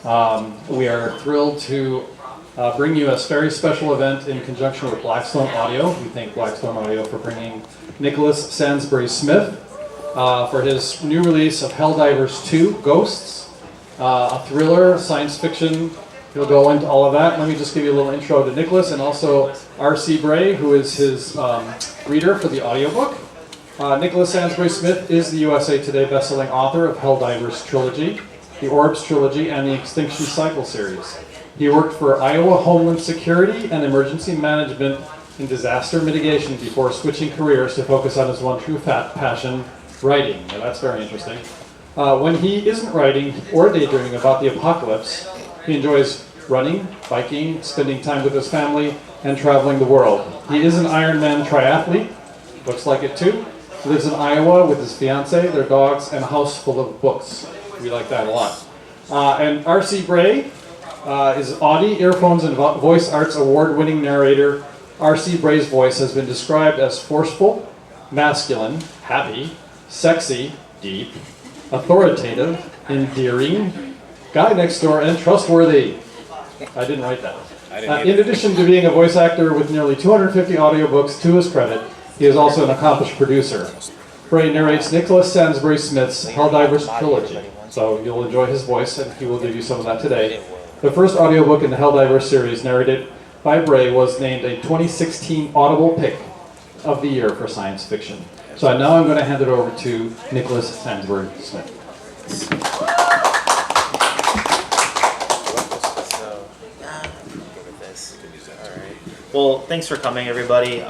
We are thrilled to bring you a very special event in conjunction with Blackstone Audio. We thank Blackstone Audio for bringing Nicholas Sansbury Smith for his new release of Helldivers 2, Ghosts, a thriller, science fiction. He'll go into all of that. Let me just give you a little intro to Nicholas and also R.C. Bray, who is his reader for the audiobook. Nicholas Sansbury Smith is the USA Today bestselling author of Helldivers Trilogy, the Orbs Trilogy, and the Extinction Cycle series. He worked for Iowa Homeland Security and Emergency Management in disaster mitigation before switching careers to focus on his one true passion, writing. Now that's very interesting. When he isn't writing or daydreaming about the apocalypse, he enjoys running, biking, spending time with his family, and traveling the world. He is an Ironman triathlete, looks like it too. He lives in Iowa with his fiance, their dogs, and a house full of books. We like that a lot. And R.C. Bray is Audie, Earphones, and Voice Arts Award-winning narrator. R.C. Bray's voice has been described as forceful, masculine, happy, sexy, deep, authoritative, endearing, guy next door, and trustworthy. I didn't write that. In addition to being a voice actor with nearly 250 audiobooks to his credit, he is also an accomplished producer. Bray narrates Nicholas Sansbury Smith's Helldivers Trilogy, so you'll enjoy his voice, and he will give you some of that today. The first audiobook in the Helldivers series, narrated by Bray, was named a 2016 Audible pick of the year for science fiction. So now I'm going to hand it over to Nicholas Sansbury Smith. Well, thanks for coming, everybody.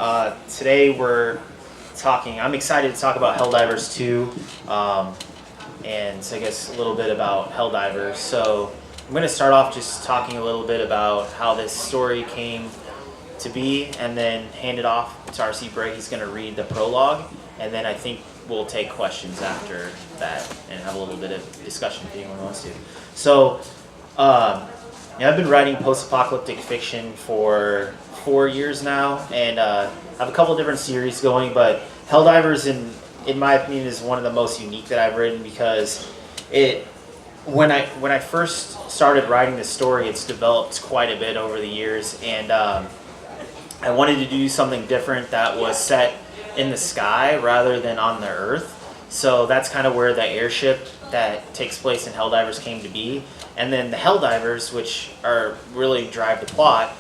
Today I'm excited to talk about Helldivers 2, and I guess a little bit about Helldivers. So I'm going to start off just talking a little bit about how this story came to be, and then hand it off to R.C. Bray. He's going to read the prologue, and then I think we'll take questions after that and have a little bit of discussion if anyone wants to. So I've been writing post-apocalyptic fiction for 4 years now, and I have a couple of different series going, but Helldivers, in my opinion, is one of the most unique that I've written, because when I first started writing this story, it's developed quite a bit over the years, and I wanted to do something different that was set in the sky rather than on the earth. So that's kind of where the airship that takes place in Helldivers came to be, and then the Helldivers, which are really drive the plot,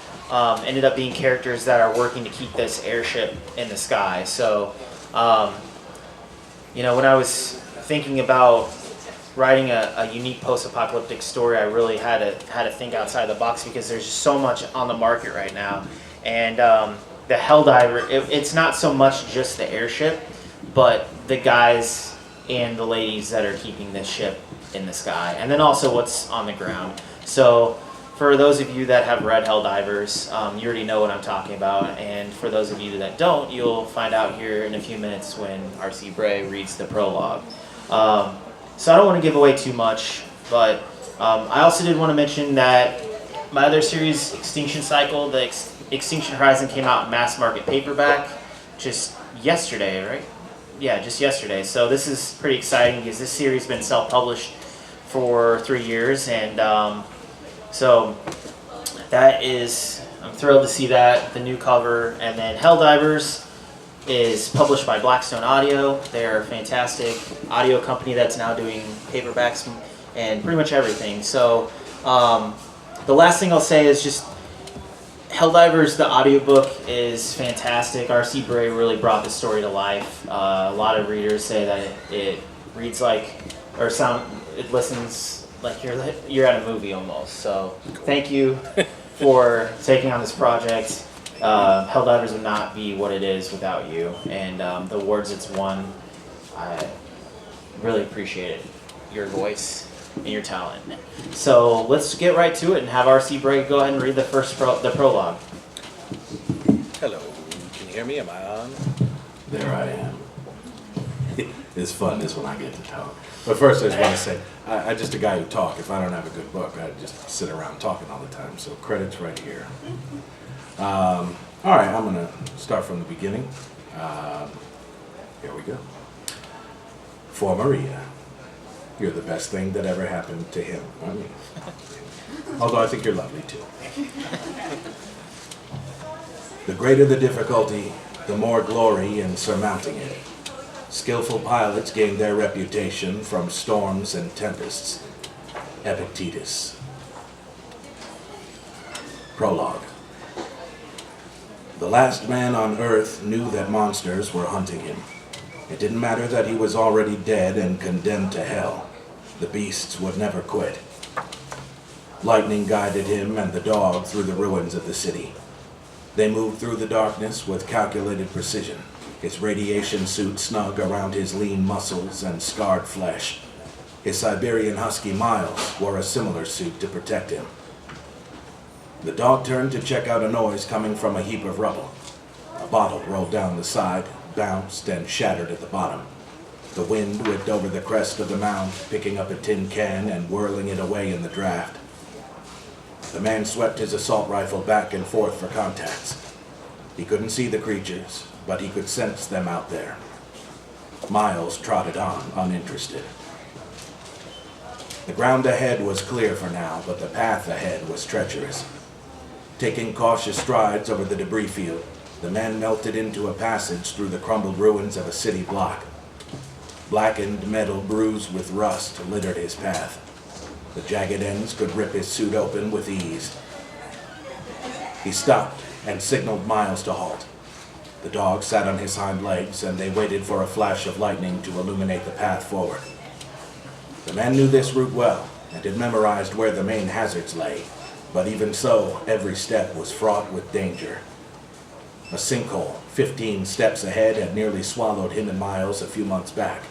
ended up being characters that are working to keep this airship in the sky. So, when I was thinking about writing a unique post-apocalyptic story, I really had to think outside the box, because there's just so much on the market right now. And the Helldiver, it's not so much just the airship, but the guys and the ladies that are keeping this ship in the sky, and then also what's on the ground. So for those of you that have read Helldivers, you already know what I'm talking about, and for those of you that don't, you'll find out here in a few minutes when R.C. Bray reads the prologue. So I don't want to give away too much, but I also did want to mention that my other series, Extinction Cycle, the Extinction Horizon, came out in mass market paperback just yesterday, right? Yeah, just yesterday. So this is pretty exciting, because this series has been self-published for 3 years, and so I'm thrilled to see that, the new cover. And then Helldivers is published by Blackstone Audio. They're a fantastic audio company that's now doing paperbacks and pretty much everything. So the last thing I'll say is just Helldivers, the audiobook, is fantastic. R.C. Bray really brought the story to life. A lot of readers say that it reads like, it listens like you're at a movie almost. So thank you for taking on this project. Helldivers would not be what it is without you, and the awards it's won, I really appreciate it. Your voice and your talent. So let's get right to it and have R.C. Bray go ahead and read the prologue. Hello, can you hear me? Am I on? There I am. It's fun this when I get to talk. But first I just want to say, I'm just a guy who talks. If I don't have a good book, I just sit around talking all the time. So credits right here. All right, I'm going to start from the beginning. Here we go. For Maria. You're the best thing that ever happened to him. I mean, although I think you're lovely too. The greater the difficulty, the more glory in surmounting it. Skillful pilots gain their reputation from storms and tempests. Epictetus. Prologue. The last man on Earth knew that monsters were hunting him. It didn't matter that he was already dead and condemned to hell. The beasts would never quit. Lightning guided him and the dog through the ruins of the city. They moved through the darkness with calculated precision, his radiation suit snug around his lean muscles and scarred flesh. His Siberian husky Miles wore a similar suit to protect him. The dog turned to check out a noise coming from a heap of rubble. A bottle rolled down the side, bounced, and shattered at the bottom. The wind whipped over the crest of the mound, picking up a tin can and whirling it away in the draft. The man swept his assault rifle back and forth for contacts. He couldn't see the creatures, but he could sense them out there. Miles trotted on, uninterested. The ground ahead was clear for now, but the path ahead was treacherous. Taking cautious strides over the debris field, the man melted into a passage through the crumbled ruins of a city block. Blackened metal bruised with rust littered his path. The jagged ends could rip his suit open with ease. He stopped and signaled Miles to halt. The dog sat on his hind legs, and they waited for a flash of lightning to illuminate the path forward. The man knew this route well, and had memorized where the main hazards lay, but even so, every step was fraught with danger. A sinkhole 15 steps ahead had nearly swallowed him and Miles a few months back.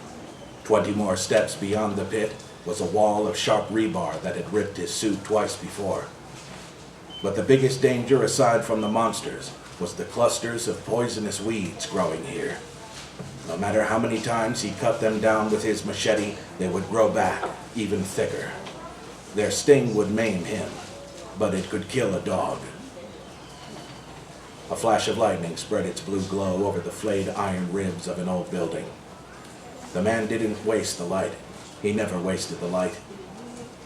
20 more steps beyond the pit was a wall of sharp rebar that had ripped his suit twice before. But the biggest danger, aside from the monsters, was the clusters of poisonous weeds growing here. No matter how many times he cut them down with his machete, they would grow back, even thicker. Their sting would maim him, but it could kill a dog. A flash of lightning spread its blue glow over the flayed iron ribs of an old building. The man didn't waste the light. He never wasted the light.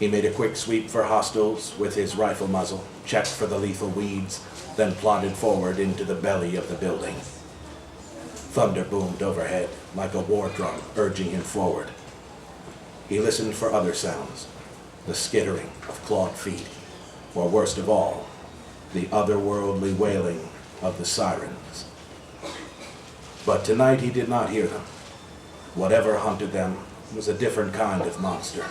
He made a quick sweep for hostiles with his rifle muzzle, checked for the lethal weeds, then plodded forward into the belly of the building. Thunder boomed overhead, like a war drum urging him forward. He listened for other sounds, the skittering of clawed feet, or worst of all, the otherworldly wailing of the sirens. But tonight he did not hear them. Whatever hunted them was a different kind of monster.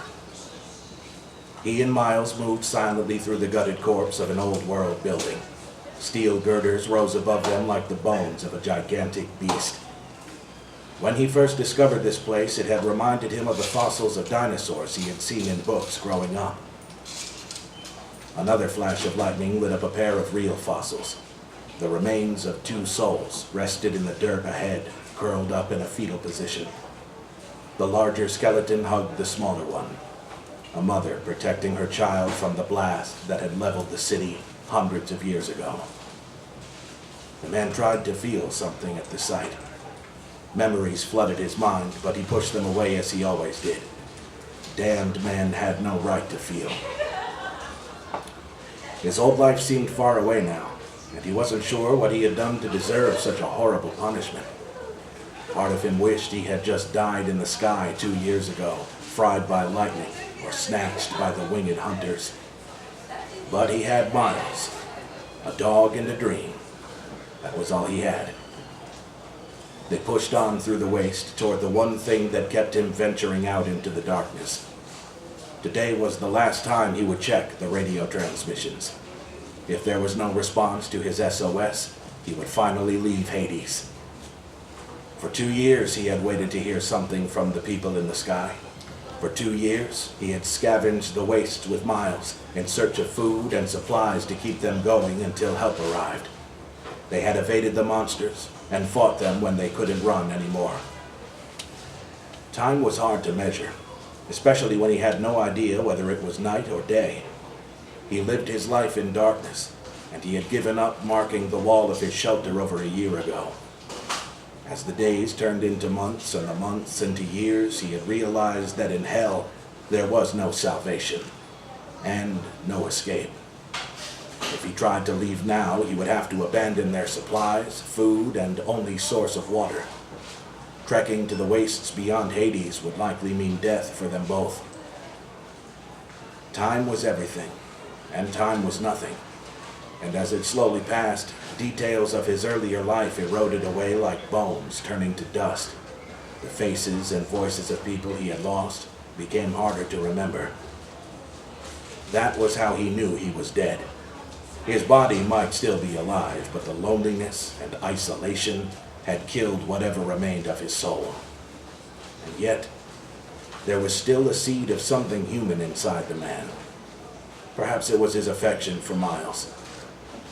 He and Miles moved silently through the gutted corpse of an old-world building. Steel girders rose above them like the bones of a gigantic beast. When he first discovered this place, it had reminded him of the fossils of dinosaurs he had seen in books growing up. Another flash of lightning lit up a pair of real fossils. The remains of two souls rested in the dirt ahead, curled up in a fetal position. The larger skeleton hugged the smaller one, a mother protecting her child from the blast that had leveled the city hundreds of years ago. The man tried to feel something at the sight. Memories flooded his mind, but he pushed them away as he always did. Damned man had no right to feel. His old life seemed far away now, and he wasn't sure what he had done to deserve such a horrible punishment. Part of him wished he had just died in the sky 2 years ago, fried by lightning or snatched by the winged hunters. But he had Miles, a dog and a dream. That was all he had. They pushed on through the waste toward the one thing that kept him venturing out into the darkness. Today was the last time he would check the radio transmissions. If there was no response to his SOS, he would finally leave Hades. For 2 years he had waited to hear something from the people in the sky. For 2 years he had scavenged the wastes with Miles in search of food and supplies to keep them going until help arrived. They had evaded the monsters and fought them when they couldn't run anymore. Time was hard to measure, especially when he had no idea whether it was night or day. He lived his life in darkness, and he had given up marking the wall of his shelter over a year ago. As the days turned into months and the months into years, he had realized that in hell, there was no salvation and no escape. If he tried to leave now, he would have to abandon their supplies, food, and only source of water. Trekking to the wastes beyond Hades would likely mean death for them both. Time was everything, and time was nothing. And as it slowly passed, details of his earlier life eroded away like bones turning to dust. The faces and voices of people he had lost became harder to remember. That was how he knew he was dead. His body might still be alive, but the loneliness and isolation had killed whatever remained of his soul. And yet, there was still a seed of something human inside the man. Perhaps it was his affection for Miles.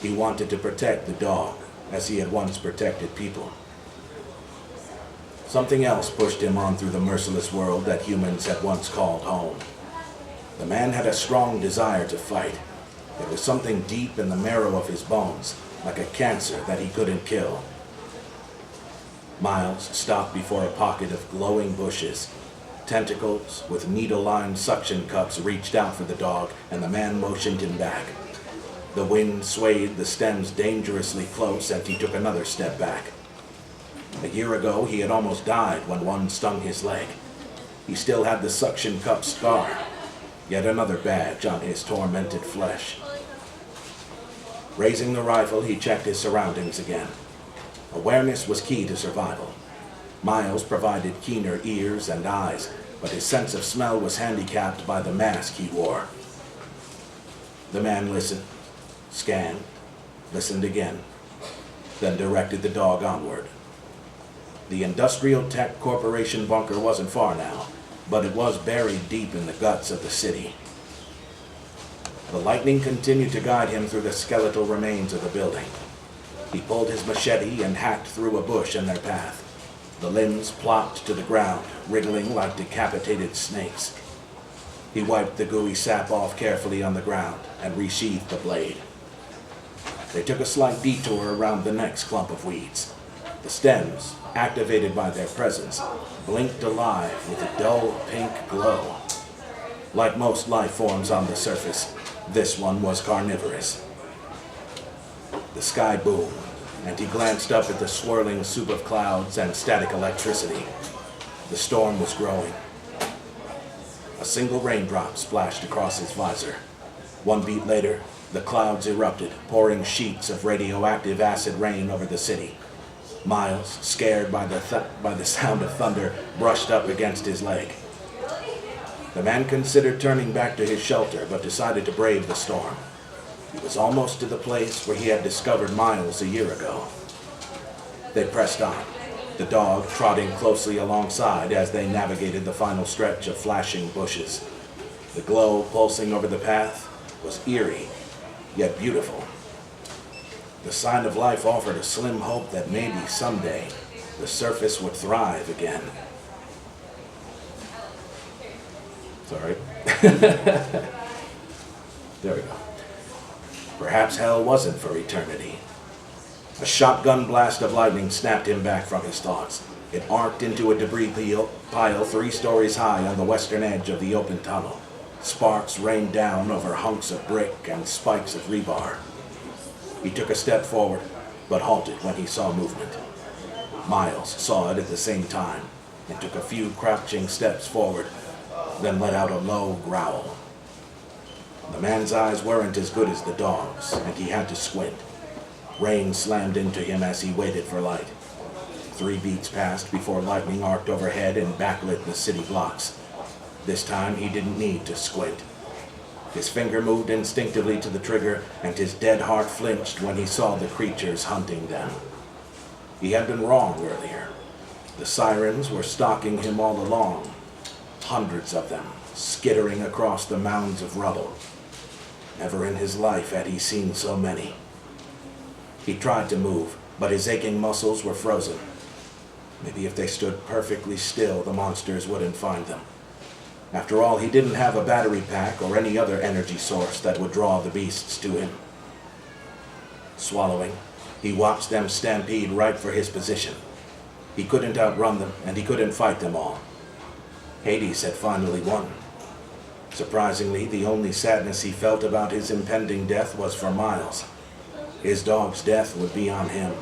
He wanted to protect the dog, as he had once protected people. Something else pushed him on through the merciless world that humans had once called home. The man had a strong desire to fight. There was something deep in the marrow of his bones, like a cancer that he couldn't kill. Miles stopped before a pocket of glowing bushes. Tentacles with needle-lined suction cups reached out for the dog, and the man motioned him back. The wind swayed the stems dangerously close, and he took another step back. A year ago, he had almost died when one stung his leg. He still had the suction cup scar, yet another badge on his tormented flesh. Raising the rifle, he checked his surroundings again. Awareness was key to survival. Miles provided keener ears and eyes, but his sense of smell was handicapped by the mask he wore. The man listened, scanned, listened again, then directed the dog onward. The Industrial Tech Corporation bunker wasn't far now, but it was buried deep in the guts of the city. The lightning continued to guide him through the skeletal remains of the building. He pulled his machete and hacked through a bush in their path. The limbs plopped to the ground, wriggling like decapitated snakes. He wiped the gooey sap off carefully on the ground and resheathed the blade. They took a slight detour around the next clump of weeds. The stems, activated by their presence, blinked alive with a dull pink glow. Like most life forms on the surface, this one was carnivorous. The sky boomed, and he glanced up at the swirling soup of clouds and static electricity. The storm was growing. A single raindrop splashed across his visor. One beat later, the clouds erupted, pouring sheets of radioactive acid rain over the city. Miles, scared by the sound of thunder, brushed up against his leg. The man considered turning back to his shelter, but decided to brave the storm. He was almost to the place where he had discovered Miles a year ago. They pressed on, the dog trotting closely alongside as they navigated the final stretch of flashing bushes. The glow pulsing over the path was eerie, yet beautiful. The sign of life offered a slim hope that maybe someday the surface would thrive again. Sorry. There we go. Perhaps hell wasn't for eternity. A shotgun blast of lightning snapped him back from his thoughts. It arced into a debris pile 3 stories high on the western edge of the open tunnel. Sparks rained down over hunks of brick and spikes of rebar. He took a step forward, but halted when he saw movement. Miles saw it at the same time and took a few crouching steps forward, then let out a low growl. The man's eyes weren't as good as the dog's, and he had to squint. Rain slammed into him as he waited for light. 3 beats passed before lightning arced overhead and backlit the city blocks. This time he didn't need to squint. His finger moved instinctively to the trigger, and his dead heart flinched when he saw the creatures hunting them. He had been wrong earlier. The sirens were stalking him all along, hundreds of them, skittering across the mounds of rubble. Never in his life had he seen so many. He tried to move, but his aching muscles were frozen. Maybe if they stood perfectly still, the monsters wouldn't find them. After all, he didn't have a battery pack or any other energy source that would draw the beasts to him. Swallowing, he watched them stampede right for his position. He couldn't outrun them, and he couldn't fight them all. Hades had finally won. Surprisingly, the only sadness he felt about his impending death was for Miles. His dog's death would be on him.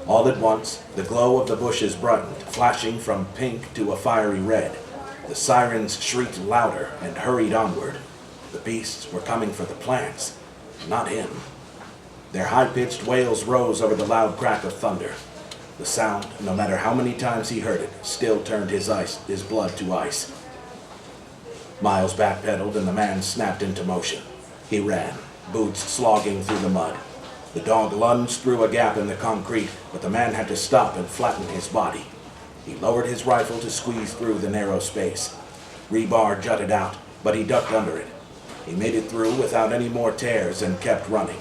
All at once, the glow of the bushes brightened, flashing from pink to a fiery red. The sirens shrieked louder and hurried onward. The beasts were coming for the plants, not him. Their high-pitched wails rose over the loud crack of thunder. The sound, no matter how many times he heard it, still turned his blood to ice. Miles backpedaled and the man snapped into motion. He ran, boots slogging through the mud. The dog lunged through a gap in the concrete, but the man had to stop and flatten his body. He lowered his rifle to squeeze through the narrow space. Rebar jutted out, but he ducked under it. He made it through without any more tears and kept running.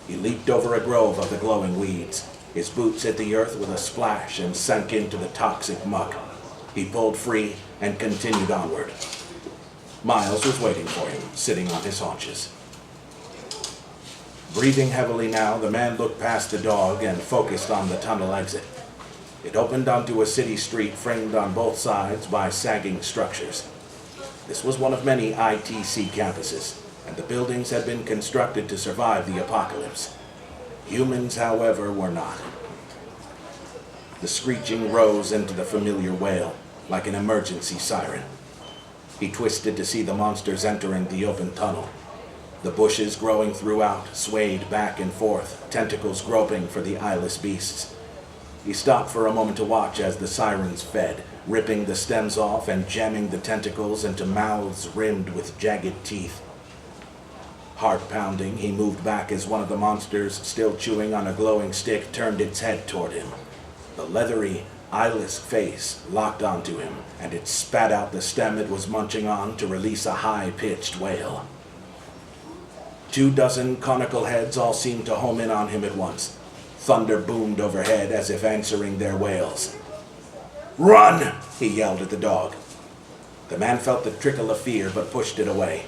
He leaped over a grove of the glowing weeds. His boots hit the earth with a splash and sank into the toxic muck. He pulled free and continued onward. Miles was waiting for him, sitting on his haunches. Breathing heavily now, the man looked past the dog and focused on the tunnel exit. It opened onto a city street framed on both sides by sagging structures. This was one of many ITC campuses, and the buildings had been constructed to survive the apocalypse. Humans, however, were not. The screeching rose into the familiar wail, like an emergency siren. He twisted to see the monsters entering the open tunnel. The bushes growing throughout swayed back and forth, tentacles groping for the eyeless beasts. He stopped for a moment to watch as the sirens fed, ripping the stems off and jamming the tentacles into mouths rimmed with jagged teeth. Heart pounding, he moved back as one of the monsters, still chewing on a glowing stick, turned its head toward him. The leathery, eyeless face locked onto him, and it spat out the stem it was munching on to release a high-pitched wail. 24 conical heads all seemed to home in on him at once. Thunder boomed overhead as if answering their wails. "Run!" he yelled at the dog. The man felt the trickle of fear but pushed it away.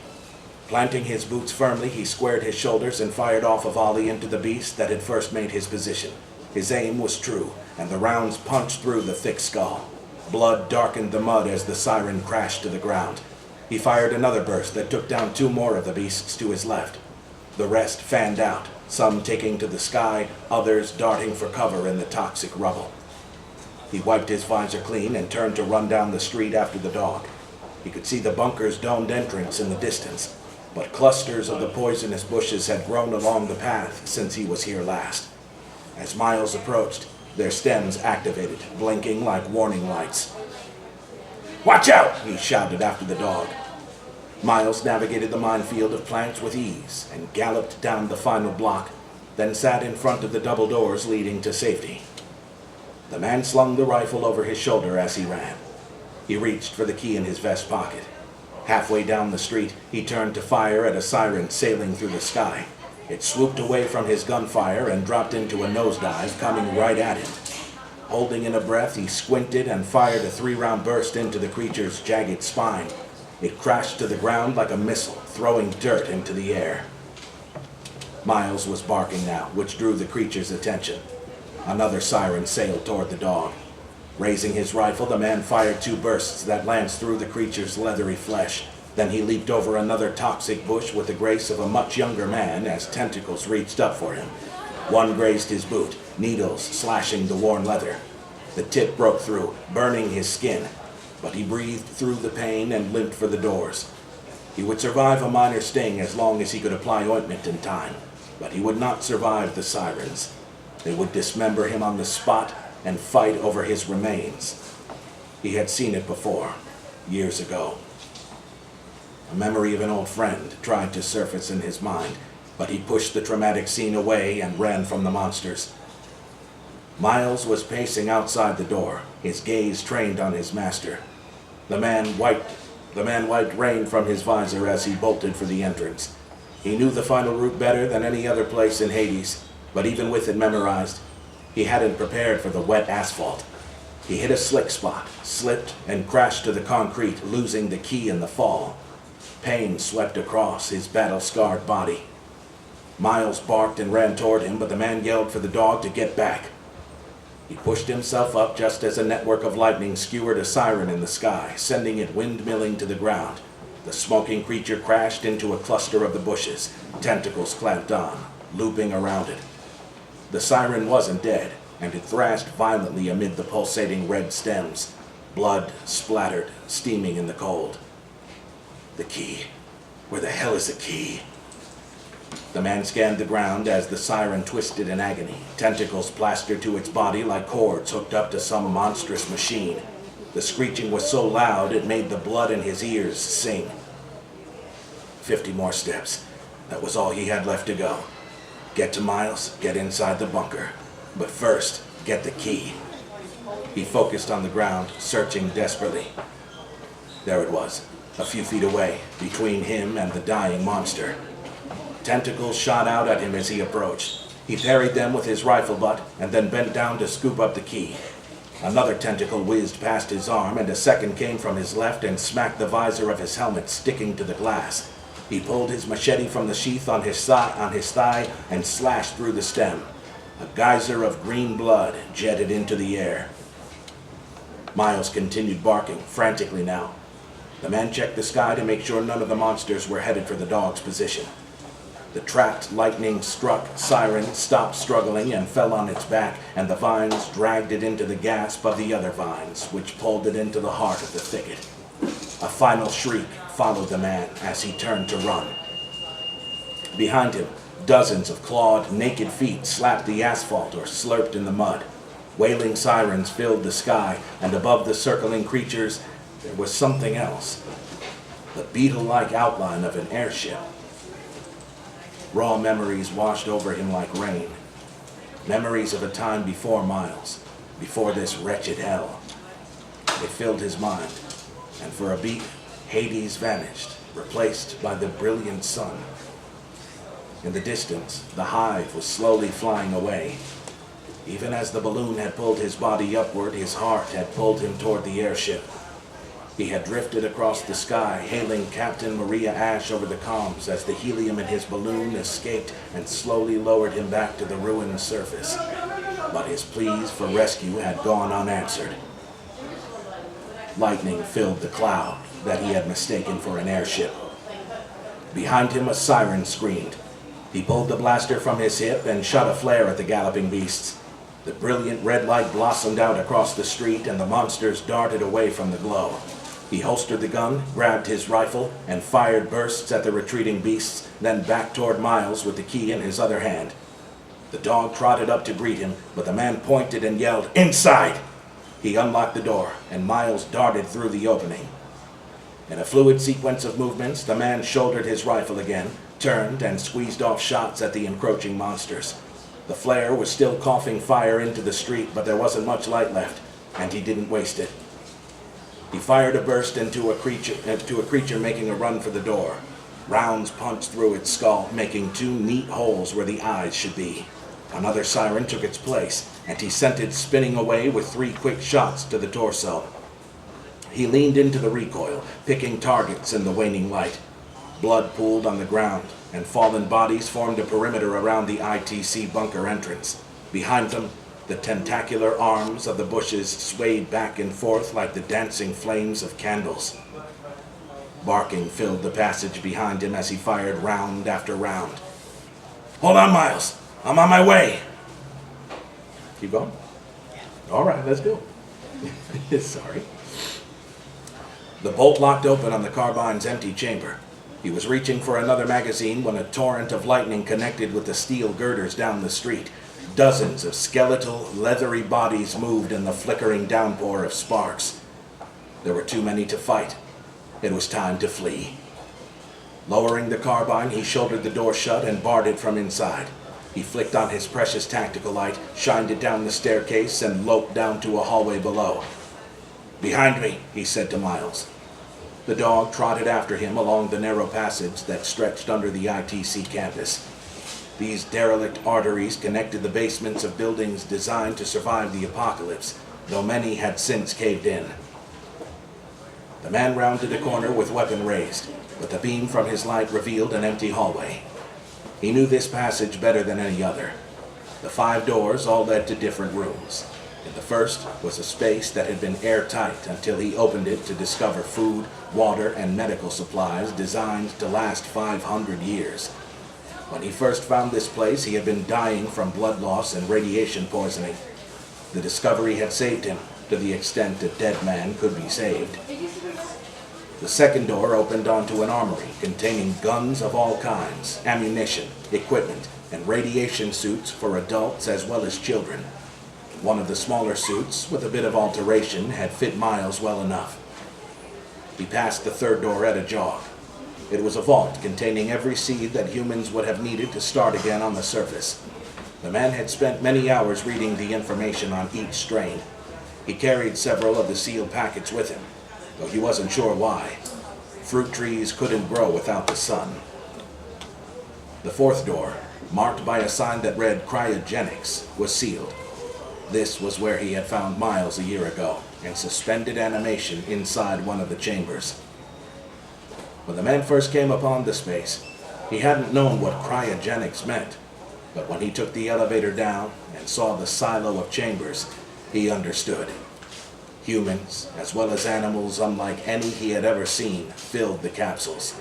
Planting his boots firmly, he squared his shoulders and fired off a volley into the beast that had first made his position. His aim was true, and the rounds punched through the thick skull. Blood darkened the mud as the siren crashed to the ground. He fired another burst that took down 2 more of the beasts to his left. The rest fanned out, some taking to the sky, others darting for cover in the toxic rubble. He wiped his visor clean and turned to run down the street after the dog. He could see the bunker's domed entrance in the distance, but clusters of the poisonous bushes had grown along the path since he was here last. As Miles approached, their stems activated, blinking like warning lights. "Watch out!" he shouted after the dog. Miles navigated the minefield of plants with ease and galloped down the final block, then sat in front of the double doors leading to safety. The man slung the rifle over his shoulder as he ran. He reached for the key in his vest pocket. Halfway down the street, he turned to fire at a siren sailing through the sky. It swooped away from his gunfire and dropped into a nosedive, coming right at him. Holding in a breath, he squinted and fired a 3-round burst into the creature's jagged spine. It crashed to the ground like a missile, throwing dirt into the air. Miles was barking now, which drew the creature's attention. Another siren sailed toward the dog. Raising his rifle, the man fired 2 bursts that lanced through the creature's leathery flesh. Then he leaped over another toxic bush with the grace of a much younger man as tentacles reached up for him. One grazed his boot, needles slashing the worn leather. The tip broke through, burning his skin, but he breathed through the pain and limped for the doors. He would survive a minor sting as long as he could apply ointment in time, but he would not survive the sirens. They would dismember him on the spot and fight over his remains. He had seen it before, years ago. A memory of an old friend tried to surface in his mind, but he pushed the traumatic scene away and ran from the monsters. Miles was pacing outside the door, his gaze trained on his master. The man wiped rain from his visor as he bolted for the entrance. He knew the final route better than any other place in Hades, but even with it memorized, he hadn't prepared for the wet asphalt. He hit a slick spot, slipped, and crashed to the concrete, losing the key in the fall. Pain swept across his battle-scarred body. Miles barked and ran toward him, but the man yelled for the dog to get back. He pushed himself up just as a network of lightning skewered a siren in the sky, sending it windmilling to the ground. The smoking creature crashed into a cluster of the bushes, tentacles clamped on, looping around it. The siren wasn't dead, and it thrashed violently amid the pulsating red stems, blood splattered, steaming in the cold. The key. Where the hell is the key? The man scanned the ground as the siren twisted in agony, tentacles plastered to its body like cords hooked up to some monstrous machine. The screeching was so loud it made the blood in his ears sing. 50 more steps. That was all he had left to go. Get to Miles, get inside the bunker. But first, get the key. He focused on the ground, searching desperately. There it was, a few feet away, between him and the dying monster. Tentacles shot out at him as he approached. He parried them with his rifle butt and then bent down to scoop up the key. Another tentacle whizzed past his arm, and a second came from his left and smacked the visor of his helmet, sticking to the glass. He pulled his machete from the sheath on his thigh and slashed through the stem. A geyser of green blood jetted into the air. Miles continued barking, frantically now. The man checked the sky to make sure none of the monsters were headed for the dog's position. The trapped, lightning-struck siren stopped struggling and fell on its back, and the vines dragged it into the gasp of the other vines, which pulled it into the heart of the thicket. A final shriek followed the man as he turned to run. Behind him, dozens of clawed, naked feet slapped the asphalt or slurped in the mud. Wailing sirens filled the sky, and above the circling creatures, there was something else. The beetle-like outline of an airship. Raw memories washed over him like rain. Memories of a time before Miles, before this wretched hell. They filled his mind, and for a beat, Hades vanished, replaced by the brilliant sun. In the distance, the hive was slowly flying away. Even as the balloon had pulled his body upward, his heart had pulled him toward the airship. He had drifted across the sky, hailing Captain Maria Ash over the comms as the helium in his balloon escaped and slowly lowered him back to the ruined surface. But his pleas for rescue had gone unanswered. Lightning filled the cloud that he had mistaken for an airship. Behind him, a siren screamed. He pulled the blaster from his hip and shot a flare at the galloping beasts. The brilliant red light blossomed out across the street, and the monsters darted away from the glow. He holstered the gun, grabbed his rifle, and fired bursts at the retreating beasts, then backed toward Miles with the key in his other hand. The dog trotted up to greet him, but the man pointed and yelled, "Inside!" He unlocked the door, and Miles darted through the opening. In a fluid sequence of movements, the man shouldered his rifle again, turned, and squeezed off shots at the encroaching monsters. The flare was still coughing fire into the street, but there wasn't much light left, and he didn't waste it. He fired a burst into a creature making a run for the door. Rounds punched through its skull, making 2 neat holes where the eyes should be. Another siren took its place, and he sent it spinning away with 3 quick shots to the torso. He leaned into the recoil, picking targets in the waning light. Blood pooled on the ground, and fallen bodies formed a perimeter around the ITC bunker entrance. Behind them, the tentacular arms of the bushes swayed back and forth like the dancing flames of candles. Barking filled the passage behind him as he fired round after round. "Hold on, Miles. I'm on my way." Keep going? All right, let's go. Sorry. The bolt locked open on the carbine's empty chamber. He was reaching for another magazine when a torrent of lightning connected with the steel girders down the street. Dozens of skeletal, leathery bodies moved in the flickering downpour of sparks. There were too many to fight. It was time to flee. Lowering the carbine, he shouldered the door shut and barred it from inside. He flicked on his precious tactical light, shined it down the staircase, and loped down to a hallway below. "Behind me," he said to Miles. The dog trotted after him along the narrow passage that stretched under the ITC campus. These derelict arteries connected the basements of buildings designed to survive the apocalypse, though many had since caved in. The man rounded a corner with weapon raised, but the beam from his light revealed an empty hallway. He knew this passage better than any other. The 5 doors all led to different rooms. In the first was a space that had been airtight until he opened it to discover food, water, and medical supplies designed to last 500 years. When he first found this place, he had been dying from blood loss and radiation poisoning. The discovery had saved him to the extent a dead man could be saved. The second door opened onto an armory containing guns of all kinds, ammunition, equipment, and radiation suits for adults as well as children. One of the smaller suits, with a bit of alteration, had fit Miles well enough. He passed the third door at a jog. It was a vault containing every seed that humans would have needed to start again on the surface. The man had spent many hours reading the information on each strain. He carried several of the sealed packets with him, though he wasn't sure why. Fruit trees couldn't grow without the sun. The fourth door, marked by a sign that read cryogenics, was sealed. This was where he had found Miles a year ago, in suspended animation inside one of the chambers. When the man first came upon the space, he hadn't known what cryogenics meant, but when he took the elevator down and saw the silo of chambers, he understood. Humans, as well as animals unlike any he had ever seen, filled the capsules.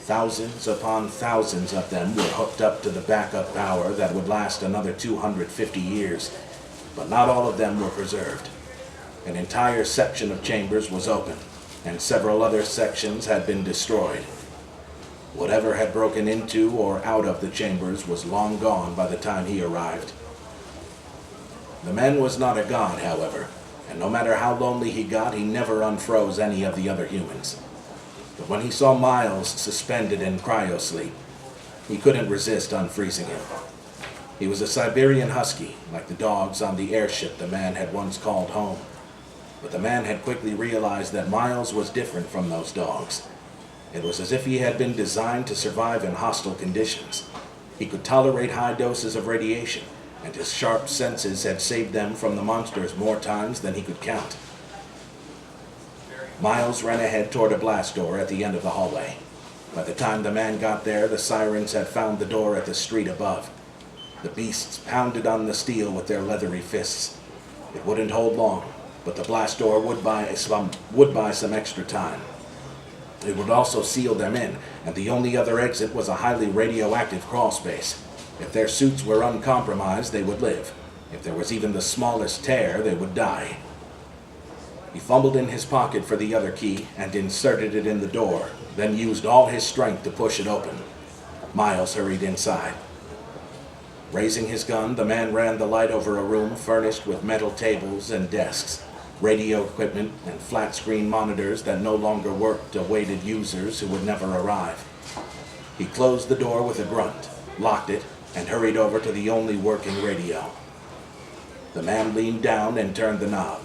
Thousands upon thousands of them were hooked up to the backup power that would last another 250 years, but not all of them were preserved. An entire section of chambers was open, and several other sections had been destroyed. Whatever had broken into or out of the chambers was long gone by the time he arrived. The man was not a god, however, and no matter how lonely he got, he never unfroze any of the other humans. But when he saw Miles suspended in cryosleep, he couldn't resist unfreezing him. He was a Siberian husky, like the dogs on the airship the man had once called home. But the man had quickly realized that Miles was different from those dogs. It was as if he had been designed to survive in hostile conditions. He could tolerate high doses of radiation, and his sharp senses had saved them from the monsters more times than he could count. Miles ran ahead toward a blast door at the end of the hallway. By the time the man got there, the sirens had found the door at the street above. The beasts pounded on the steel with their leathery fists. It wouldn't hold long, but the blast door would buy some extra time. It would also seal them in, and the only other exit was a highly radioactive crawl space. If their suits were uncompromised, they would live. If there was even the smallest tear, they would die. He fumbled in his pocket for the other key and inserted it in the door, then used all his strength to push it open. Miles hurried inside. Raising his gun, the man ran the light over a room furnished with metal tables and desks, radio equipment, and flat-screen monitors that no longer worked awaited users who would never arrive. He closed the door with a grunt, locked it, and hurried over to the only working radio. The man leaned down and turned the knob.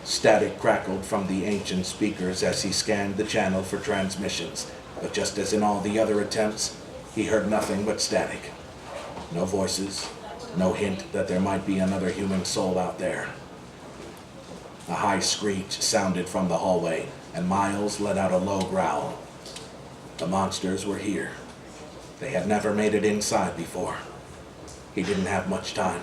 Static crackled from the ancient speakers as he scanned the channel for transmissions, but just as in all the other attempts, he heard nothing but static. No voices, no hint that there might be another human soul out there. A high screech sounded from the hallway, and Miles let out a low growl. The monsters were here. They had never made it inside before. He didn't have much time.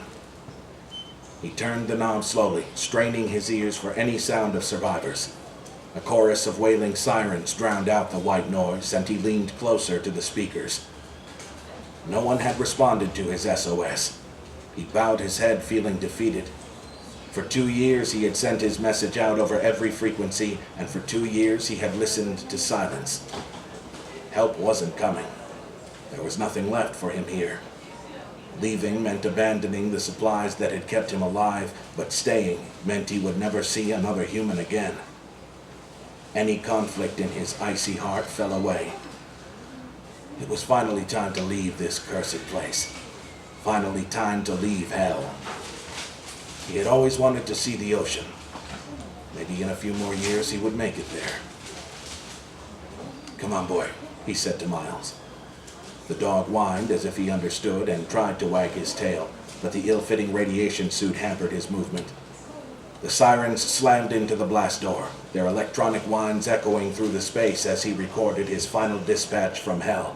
He turned the knob slowly, straining his ears for any sound of survivors. A chorus of wailing sirens drowned out the white noise, and he leaned closer to the speakers. No one had responded to his SOS. He bowed his head, feeling defeated. For 2 years he had sent his message out over every frequency, and for 2 years he had listened to silence. Help wasn't coming. There was nothing left for him here. Leaving meant abandoning the supplies that had kept him alive, but staying meant he would never see another human again. Any conflict in his icy heart fell away. It was finally time to leave this cursed place. Finally time to leave hell. He had always wanted to see the ocean. Maybe in a few more years he would make it there. "Come on, boy," he said to Miles. The dog whined as if he understood and tried to wag his tail, but the ill-fitting radiation suit hampered his movement. The sirens slammed into the blast door, their electronic whines echoing through the space as he recorded his final dispatch from hell.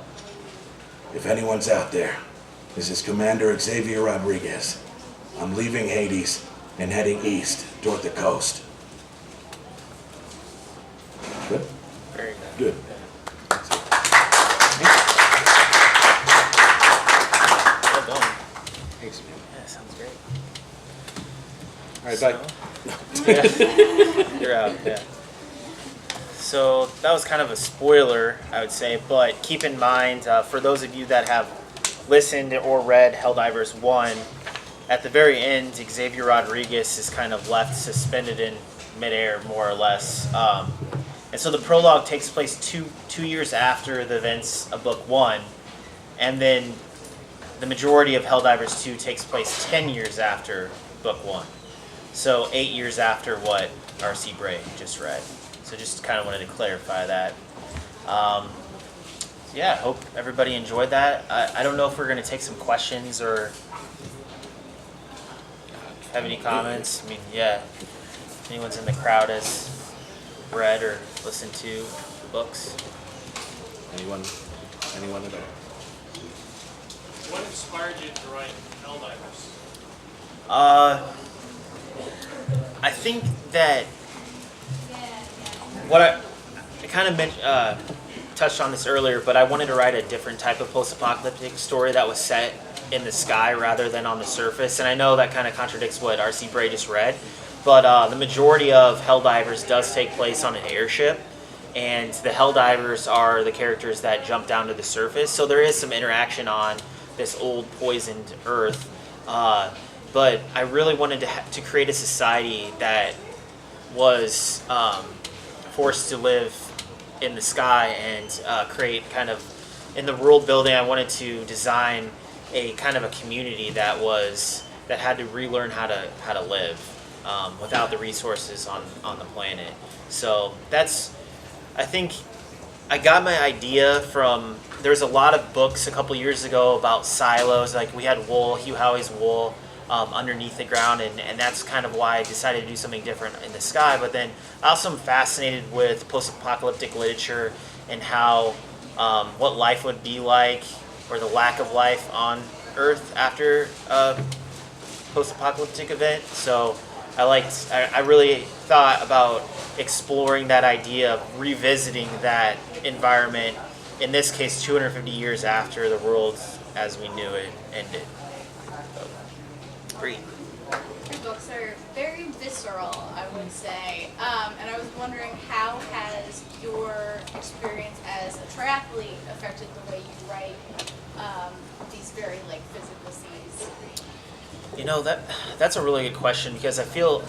"If anyone's out there, this is Commander Xavier Rodriguez. I'm leaving Hades, and heading east toward the coast. Good? Very good. Good. Well done. Thanks, man. Yeah, sounds great. All right, bye. Yeah. You're out, yeah. So that was kind of a spoiler, I would say, but keep in mind, for those of you that have listened or read Helldivers 1, at the very end, Xavier Rodriguez is kind of left suspended in midair, more or less. And so the prologue takes place two years after the events of Book 1, and then the majority of Helldivers 2 takes place 10 years after Book 1. So 8 years after what R.C. Bray just read. So just kind of wanted to clarify that. Yeah, hope everybody enjoyed that. I don't know if we're going to take some questions or have any comments. I mean, yeah, if anyone's in the crowd has read or listened to books. Anyone at all? What inspired you to write Helldivers? I think that what I kind of touched on this earlier, but I wanted to write a different type of post-apocalyptic story that was set in the sky rather than on the surface. And I know that kind of contradicts what R.C. Bray just read, but the majority of Helldivers does take place on an airship, and the Helldivers are the characters that jump down to the surface. So there is some interaction on this old poisoned Earth. But I really wanted to create a society that was forced to live in the sky and create kind of, in the world building, I wanted to design a kind of a community that had to relearn how to live without the resources on the planet. So I think I got my idea from, there's a lot of books a couple years ago about silos, like we had wool, Hugh Howey's wool, underneath the ground, and that's kind of why I decided to do something different in the sky. But then I also am fascinated with post-apocalyptic literature and how what life would be like, or the lack of life on Earth after a post-apocalyptic event. So I really thought about exploring that idea of revisiting that environment, in this case 250 years after the world as we knew it ended. Bree. Your books are very visceral, I would say. And I was wondering, how has your experience as a triathlete affected the way you write these very physical scenes? You know, that's a really good question, because I feel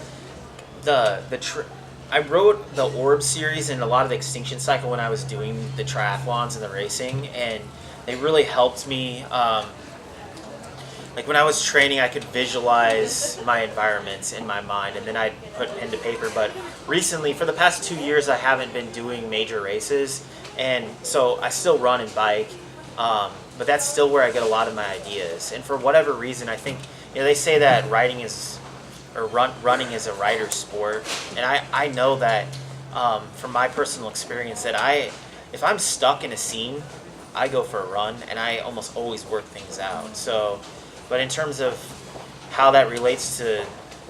I wrote the Orb series and a lot of the Extinction Cycle when I was doing the triathlons and the racing, and they really helped me. Like when I was training, I could visualize my environments in my mind, and then I'd put pen to paper. But recently, for the past 2 years, I haven't been doing major races, and so I still run and bike, but that's still where I get a lot of my ideas. And for whatever reason, I think, they say that running is a writer's sport, and I know that from my personal experience that if I'm stuck in a scene, I go for a run, and I almost always work things out. So. But in terms of how that relates to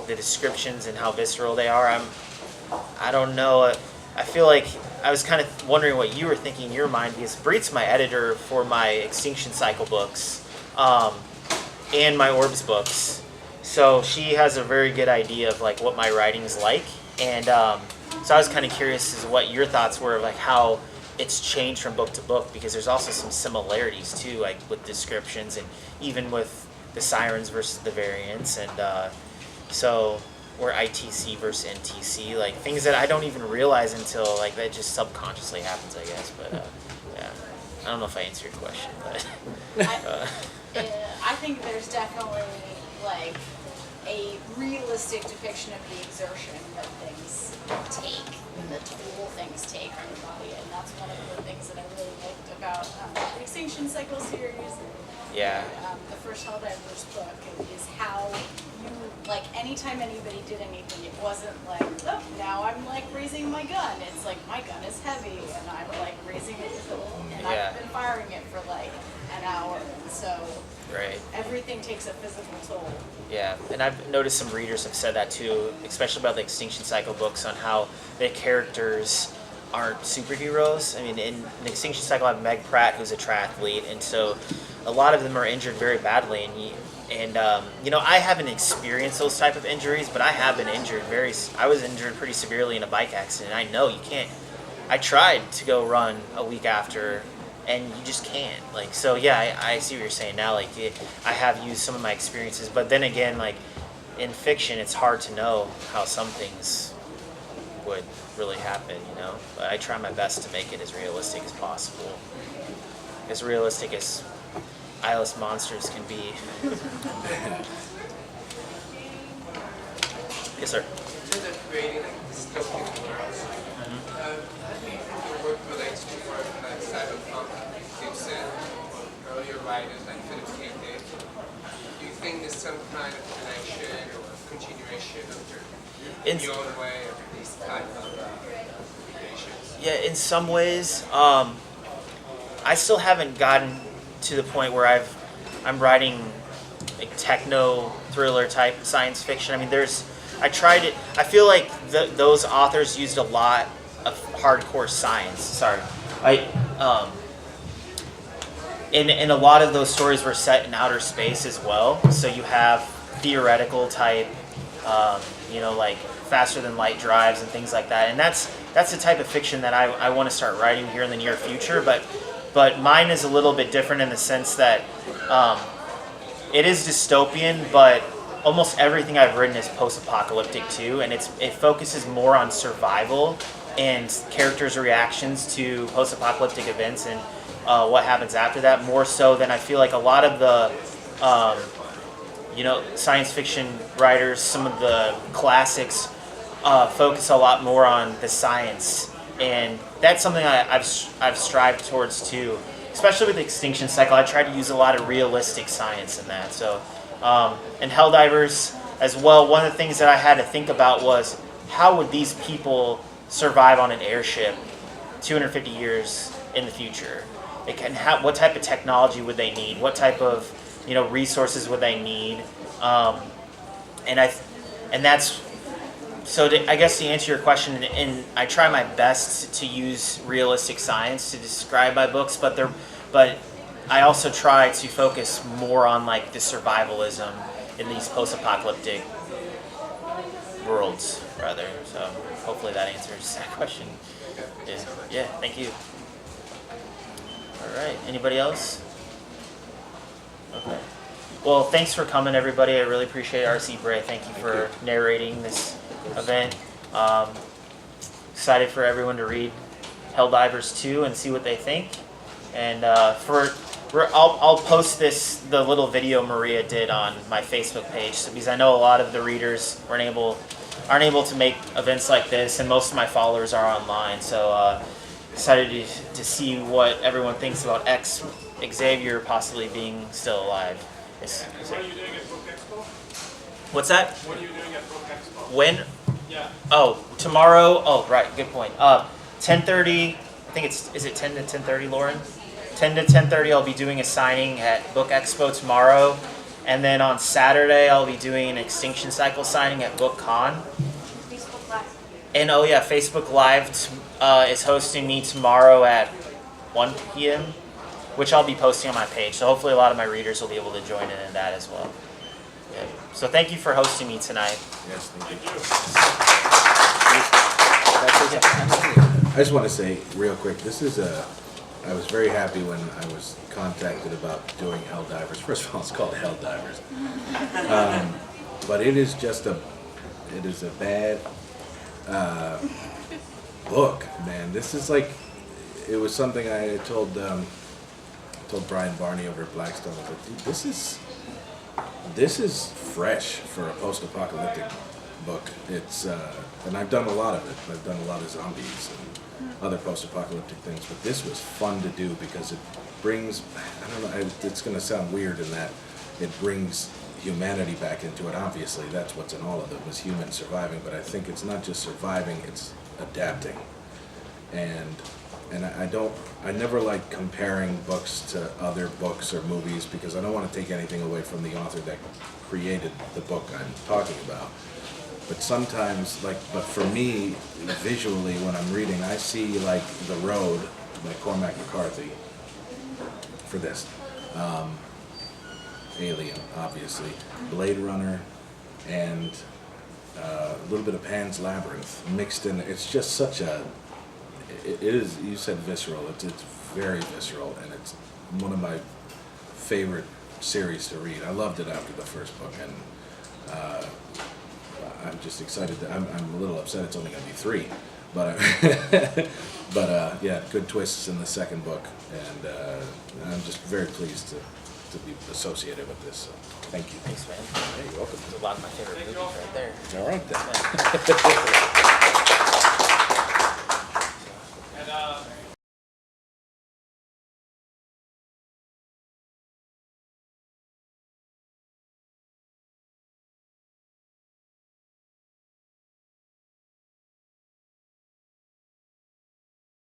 the descriptions and how visceral they are, I don't know. I feel like I was kind of wondering what you were thinking in your mind, because Breet's my editor for my Extinction Cycle books and my Orbs books. So she has a very good idea of what my writing's like. And so I was kind of curious as to what your thoughts were of how it's changed from book to book, because there's also some similarities too, with descriptions and even with the sirens versus the variants, and or ITC versus NTC, things that I don't even realize until that just subconsciously happens, I guess. But yeah, I don't know if I answered your question, but I think there's definitely a realistic depiction of the exertion that things take and the toll things take on your body, and that's one of the things that I really liked about the Extinction Cycle series. Yeah. The first Helldivers book is how you, anytime anybody did anything, it wasn't oh, now I'm raising my gun. It's my gun is heavy, and I'm raising it, and I've been firing it for an hour, and so Right. everything takes a physical toll. Yeah, and I've noticed some readers have said that too, especially about the Extinction Cycle books, on how the characters aren't superheroes. I mean, in the Extinction Cycle, I have Meg Pratt, who's a triathlete, and so a lot of them are injured very badly. And I haven't experienced those type of injuries, but I have been injured I was injured pretty severely in a bike accident. I know you can't. I tried to go run a week after, and you just can't. Like, so yeah, I see what you're saying now. Like, I have used some of my experiences, but then again, like in fiction, it's hard to know how some things would really happen, But I try my best to make it as realistic as possible, as realistic as eyeless monsters can be. Yes, sir. In terms of creating like dystopian worlds, how do you think your work relates to work like cyberpunk, Gibson, or earlier writers like Philip K. Dick? Do you think there's some kind of connection or continuation of your own way of these type of creations? Yeah, in some ways, I still haven't gotten to the point where I'm writing like techno thriller type science fiction. I mean, I tried it. I feel like those authors used a lot of hardcore science. Sorry, and a lot of those stories were set in outer space as well. So you have theoretical type, like faster than light drives and things like that. And that's the type of fiction that I want to start writing here in the near future. But mine is a little bit different in the sense that it is dystopian, but almost everything I've written is post-apocalyptic too, and it focuses more on survival and characters' reactions to post-apocalyptic events and what happens after that, more so than I feel like a lot of the science fiction writers, some of the classics focus a lot more on the science, and that's something I've strived towards too. Especially with the Extinction Cycle, I try to use a lot of realistic science in that. So, and Helldivers as well. One of the things that I had to think about was how would these people survive on an airship 250 years in the future? What type of technology would they need? What type of resources would they need? I guess to answer your question, and I try my best to use realistic science to describe my books, but I also try to focus more on like the survivalism in these post-apocalyptic worlds, rather. So hopefully that answers that question. Yeah, thank you. All right, anybody else? Okay. Well, thanks for coming, everybody. I really appreciate it. R.C. Bray, thank you for narrating this event. Excited for everyone to read Helldivers 2 and see what they think. And I'll post the little video Maria did on my Facebook page, because I know a lot of the readers aren't able to make events like this, and most of my followers are online. So excited to see what everyone thinks about Xavier possibly being still alive. What are you doing at Book Expo? What's that? What are you doing at Book Expo? When? Yeah. Oh, tomorrow. Oh, right. Good point. 10:30. I think is it 10 to 10:30, Lauren? 10 to 10:30. I'll be doing a signing at Book Expo tomorrow, and then on Saturday I'll be doing an Extinction Cycle signing at BookCon. Facebook Live. And oh yeah, Facebook Live is hosting me tomorrow at 1 p.m., which I'll be posting on my page. So hopefully a lot of my readers will be able to join in that as well. Yeah. So thank you for hosting me tonight. Yes, thank Thank you. you. I just want to say real quick, I was very happy when I was contacted about doing Helldivers. First of all, it's called Helldivers. But it is a bad book, man. This is like, it was something I told Brian Barney over at Blackstone. I was like, dude, this is fresh for a post-apocalyptic book. It's and I've done a lot of it. I've done a lot of zombies and other post-apocalyptic things, but this was fun to do because it brings, I don't know, it's going to sound weird in that it brings humanity back into it. Obviously, that's what's in all of them, is humans surviving, but I think it's not just surviving, it's adapting. And and I never like comparing books to other books or movies because I don't want to take anything away from the author that created the book I'm talking about. But sometimes, but for me, visually, when I'm reading, I see like The Road by Cormac McCarthy for this. Alien, obviously, Blade Runner, and a little bit of Pan's Labyrinth mixed in. It's just such a, it is, you said visceral, it's very visceral, and it's one of my favorite series to read. I loved it after the first book, and I'm just excited that, I'm a little upset it's only going to be 3, but yeah, good twists in the second book, and I'm just very pleased to be associated with this. So thank you. Thanks, man. Hey, you're welcome. There's a lot of my favorite movies right there. All right then.